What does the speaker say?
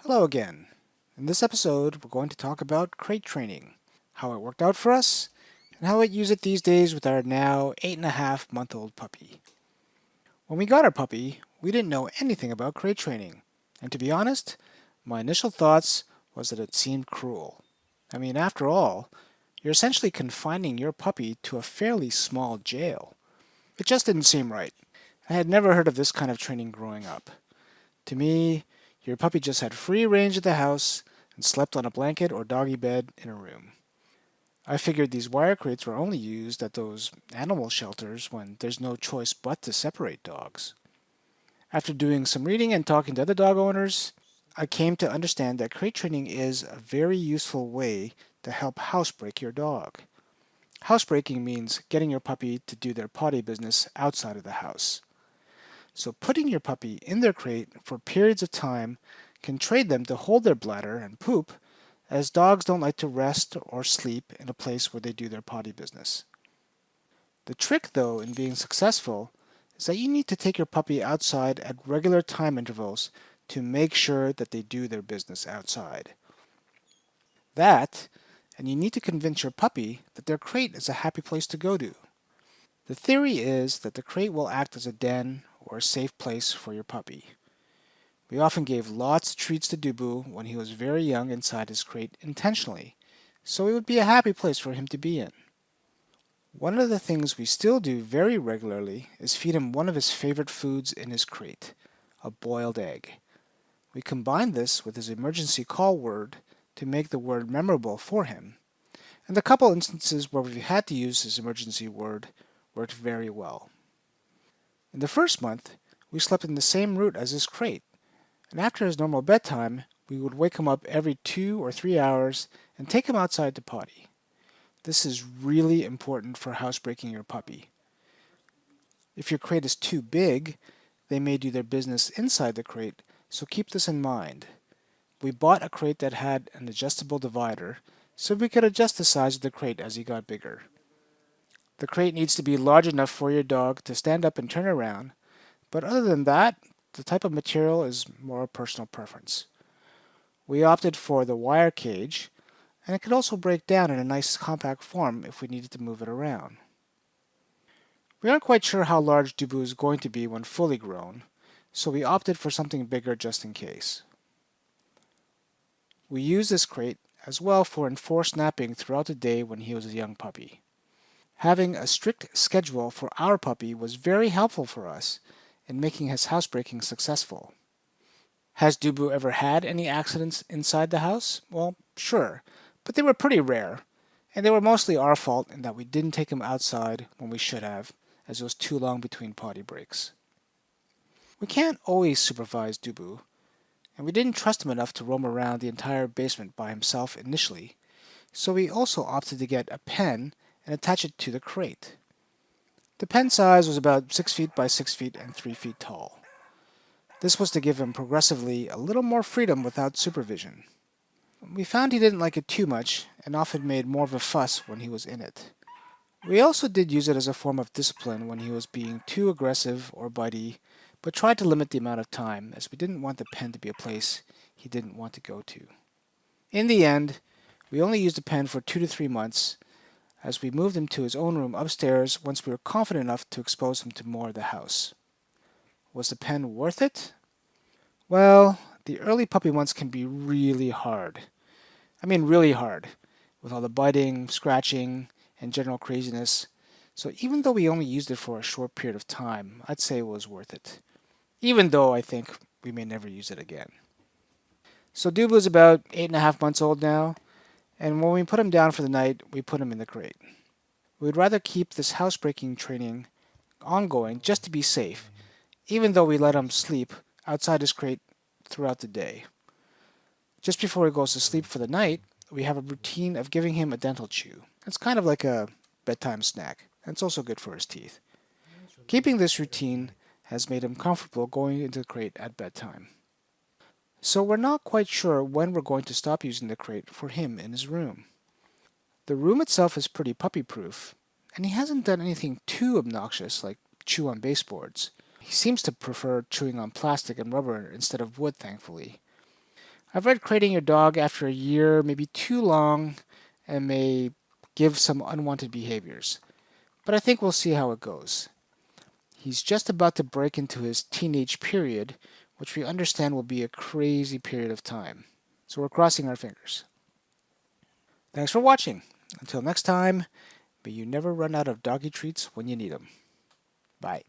Hello again. In this episode, we're going to talk about crate training, how it worked out for us, and how we use it these days with our now 8.5-month-old puppy. When we got our puppy, we didn't know anything about crate training, and to be honest, my initial thoughts was that it seemed cruel. After all, you're essentially confining your puppy to a fairly small jail. It just didn't seem right. I had never heard of this kind of training growing up. To me, your puppy just had free range of the house and slept on a blanket or doggy bed in a room. I figured these wire crates were only used at those animal shelters when there's no choice but to separate dogs. After doing some reading and talking to other dog owners, I came to understand that crate training is a very useful way to help housebreak your dog. Housebreaking means getting your puppy to do their potty business outside of the house. So putting your puppy in their crate for periods of time can train them to hold their bladder and poop, as dogs don't like to rest or sleep in a place where they do their potty business. The trick, though, in being successful is that you need to take your puppy outside at regular time intervals to make sure that they do their business outside. That, and you need to convince your puppy that their crate is a happy place to go to. The theory is that the crate will act as a den or a safe place for your puppy. We often gave lots of treats to Dooboo when he was very young inside his crate intentionally, so it would be a happy place for him to be in. One of the things we still do very regularly is feed him one of his favorite foods in his crate, a boiled egg. We combine this with his emergency call word to make the word memorable for him, and the couple instances where we've had to use his emergency word worked very well. In the first month, we slept in the same route as his crate, and after his normal bedtime, we would wake him up every 2 or 3 hours and take him outside to potty. This is really important for housebreaking your puppy. If your crate is too big, they may do their business inside the crate, so keep this in mind. We bought a crate that had an adjustable divider, so we could adjust the size of the crate as he got bigger. The crate needs to be large enough for your dog to stand up and turn around, but other than that, the type of material is more a personal preference. We opted for the wire cage, and it could also break down in a nice compact form if we needed to move it around. We aren't quite sure how large Dooboo is going to be when fully grown, so we opted for something bigger just in case. We used this crate as well for enforced napping throughout the day when he was a young puppy. Having a strict schedule for our puppy was very helpful for us in making his housebreaking successful. Has Dooboo ever had any accidents inside the house? Well, sure, but they were pretty rare, and they were mostly our fault in that we didn't take him outside when we should have, as it was too long between potty breaks. We can't always supervise Dooboo, and we didn't trust him enough to roam around the entire basement by himself initially, so we also opted to get a pen and attach it to the crate. The pen size was about 6 feet by 6 feet and 3 feet tall. This was to give him progressively a little more freedom without supervision. We found he didn't like it too much and often made more of a fuss when he was in it. We also did use it as a form of discipline when he was being too aggressive or bitey, but tried to limit the amount of time as we didn't want the pen to be a place he didn't want to go to. In the end, we only used the pen for 2 to 3 months, as we moved him to his own room upstairs once we were confident enough to expose him to more of the house. Was the pen worth it? Well, the early puppy months can be really hard. Really hard, with all the biting, scratching, and general craziness. So even though we only used it for a short period of time, I'd say it was worth it. Even though I think we may never use it again. So Dooboo is about 8.5 months old now, and when we put him down for the night, we put him in the crate. We'd rather keep this housebreaking training ongoing just to be safe, even though we let him sleep outside his crate throughout the day. Just before he goes to sleep for the night, we have a routine of giving him a dental chew. It's kind of like a bedtime snack, and it's also good for his teeth. Keeping this routine has made him comfortable going into the crate at bedtime. So we're not quite sure when we're going to stop using the crate for him in his room. The room itself is pretty puppy-proof, and he hasn't done anything too obnoxious like chew on baseboards. He seems to prefer chewing on plastic and rubber instead of wood, thankfully. I've read crating your dog after a year may be too long and may give some unwanted behaviors, but I think we'll see how it goes. He's just about to break into his teenage period, which we understand will be a crazy period of time. So we're crossing our fingers. Thanks for watching. Until next time, may you never run out of doggy treats when you need them. Bye.